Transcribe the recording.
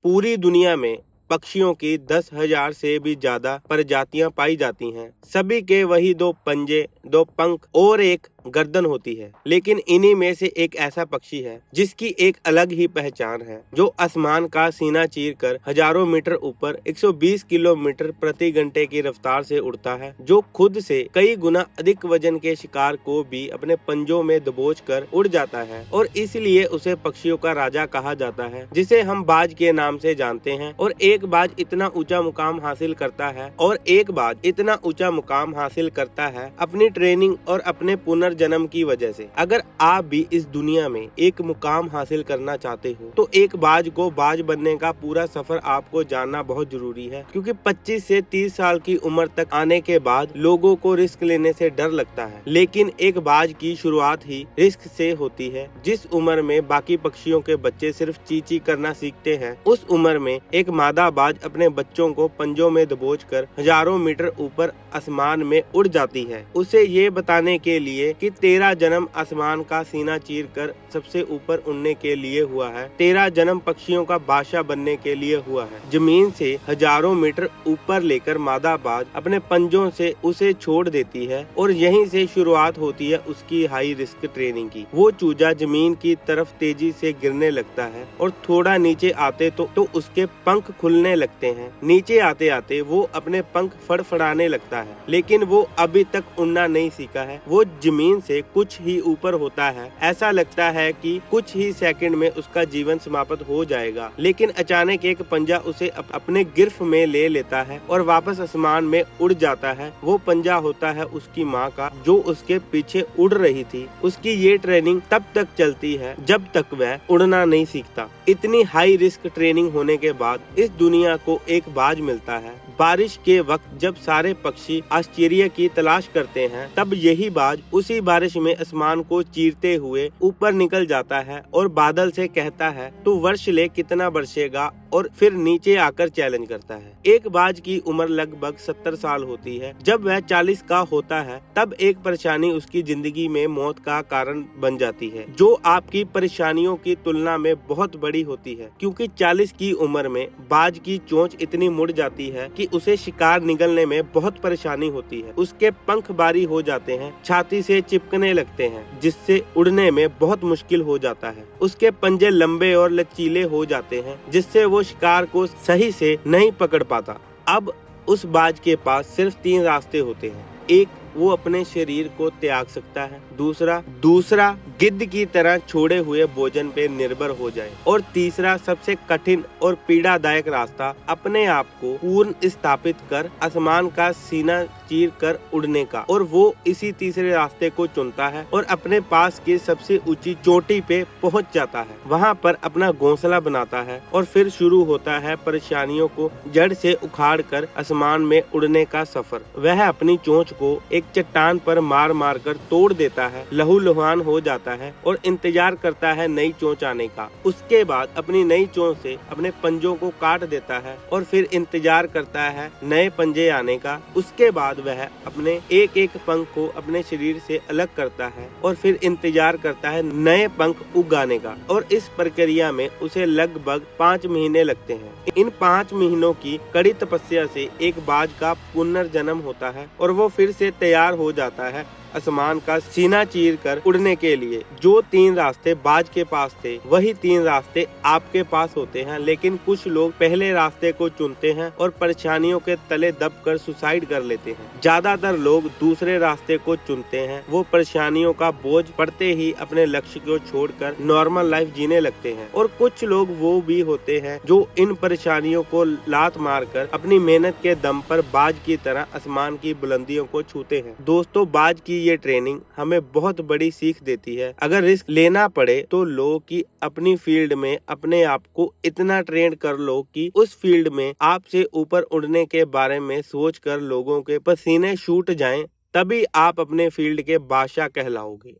पूरी दुनिया में पक्षियों की 10,000 से भी ज्यादा प्रजातियां पाई जाती हैं। सभी के वही दो पंजे, दो पंख और एक गर्दन होती है। लेकिन इन्हीं में से एक ऐसा पक्षी है जिसकी एक अलग ही पहचान है, जो आसमान का सीना चीरकर हजारों मीटर ऊपर 120 किलोमीटर प्रति घंटे की रफ्तार से उड़ता है, जो खुद से कई गुना अधिक वजन के शिकार को भी अपने पंजों में दबोच कर उड़ जाता है और इसलिए उसे पक्षियों का राजा कहा जाता है, जिसे हम बाज के नाम से जानते हैं। और एक बाज इतना ऊंचा मुकाम हासिल करता है अपनी ट्रेनिंग और अपने पुनर्जन्म की वजह से। अगर आप भी इस दुनिया में एक मुकाम हासिल करना चाहते हो तो एक बाज को बाज बनने का पूरा सफर आपको जानना बहुत जरूरी है, क्योंकि 25 से 30 साल की उम्र तक आने के बाद लोगों को रिस्क लेने से डर लगता है, लेकिन एक बाज की शुरुआत ही रिस्क से होती है। जिस उम्र में बाकी पक्षियों के बच्चे सिर्फ चींची करना सीखते हैं, उस उम्र में एक मादा बाज अपने बच्चों को पंजों में दबोचकर हजारों मीटर ऊपर आसमान में उड़ जाती है, उसे ये बताने के लिए कि तेरा जन्म आसमान का सीना चीरकर सबसे ऊपर उड़ने के लिए हुआ है। तेरा जन्म पक्षियों का बादशाह बनने के लिए हुआ है। जमीन से हजारों मीटर ऊपर लेकर मादा बाज अपने पंजों से उसे छोड़ देती है और यहीं से शुरुआत होती है उसकी हाई रिस्क ट्रेनिंग की। वो चूजा जमीन की तरफ तेजी से गिरने लगता है और थोड़ा नीचे आते तो उसके पंख खुलने लगते हैं। नीचे आते आते वो अपने पंख फड़फड़ाने लगता है, लेकिन वो अभी तक उड़ना नहीं सीखा है। वो जमीन से कुछ ही ऊपर होता है। ऐसा लगता है कि कुछ ही सेकंड में उसका जीवन समाप्त हो जाएगा, लेकिन अचानक एक पंजा उसे अपने गिरफ्त में ले लेता है और वापस आसमान में उड़ जाता है। वो पंजा होता है उसकी माँ का, जो उसके पीछे उड़ रही थी। उसकी ये ट्रेनिंग तब तक चलती है जब तक वह उड़ना नहीं सीखता। इतनी हाई रिस्क ट्रेनिंग होने के बाद इस दुनिया को एक बाज मिलता है। बारिश के वक्त जब सारे पक्षी आश्चर्य की तलाश करते हैं, तब यही बाज उसी बारिश में आसमान को चीरते हुए ऊपर निकल जाता है और बादल से कहता है, तू वर्ष ले कितना बरसेगा, और फिर नीचे आकर चैलेंज करता है। एक बाज की उम्र लगभग 70 साल होती है। जब वह 40 का होता है, तब एक परेशानी उसकी जिंदगी में मौत का कारण बन जाती है, जो आपकी परेशानियों की तुलना में बहुत बड़ी होती है, क्योंकि 40 की उम्र में बाज की चोंच इतनी मुड़ जाती है कि उसे शिकार निगलने में बहुत परेशानी होती है। उसके पंख भारी हो जाते हैं, छाती से चिपकने लगते हैं, जिससे उड़ने में बहुत मुश्किल हो जाता है। उसके पंजे लंबे और लचीले हो जाते हैं, जिससे वो शिकार को सही से नहीं पकड़ पाता। अब उस बाज के पास सिर्फ 3 रास्ते होते हैं। एक, वो अपने शरीर को त्याग सकता है। दूसरा गिद्ध की तरह छोड़े हुए भोजन पे निर्भर हो जाए। और तीसरा, सबसे कठिन और पीड़ादायक रास्ता, अपने आप को पूर्ण स्थापित कर आसमान का सीना चीर कर उड़ने का। और वो इसी तीसरे रास्ते को चुनता है और अपने पास की सबसे ऊंची चोटी पे पहुंच जाता है। वहां पर अपना घोंसला बनाता है और फिर शुरू होता है परेशानियों को जड़ से उखाड़ कर आसमान में उड़ने का सफर। वह अपनी चोंच को एक चट्टान पर मार मार कर तोड़ देता है, लहूलुहान हो जाता है और इंतजार करता है नई चोंच आने का। उसके बाद अपनी नई चोंच से अपने पंजों को काट देता है और फिर इंतजार करता है नए पंजे आने का। उसके बाद वह अपने एक एक पंख को अपने शरीर से अलग करता है और फिर इंतजार करता है नए पंख उगाने का। और इस प्रक्रिया में उसे लगभग 5 महीने लगते हैं। इन 5 महीनों की कड़ी तपस्या से एक बाज का पुनर्जन्म होता है और वो फिर से तैयार हो जाता है आसमान का सीना चीरकर उड़ने के लिए। जो 3 रास्ते बाज के पास थे, वही 3 रास्ते आपके पास होते हैं, लेकिन कुछ लोग पहले रास्ते को चुनते हैं और परेशानियों के तले दबकर सुसाइड कर लेते हैं। ज्यादातर लोग दूसरे रास्ते को चुनते हैं। वो परेशानियों का बोझ पड़ते ही अपने लक्ष्य को छोड़कर नॉर्मल लाइफ जीने लगते हैं। और कुछ लोग वो भी होते हैं जो इन परेशानियों को लात मारकर अपनी मेहनत के दम पर बाज की तरह आसमान की बुलंदियों को छूते हैं। दोस्तों, बाज की ये ट्रेनिंग हमें बहुत बड़ी सीख देती है। अगर रिस्क लेना पड़े तो लो कि अपनी फील्ड में अपने आप को इतना ट्रेन कर लो कि उस फील्ड में आपसे ऊपर उड़ने के बारे में सोचकर लोगों के पसीने छूट जाएं, तभी आप अपने फील्ड के बादशाह कहलाओगे।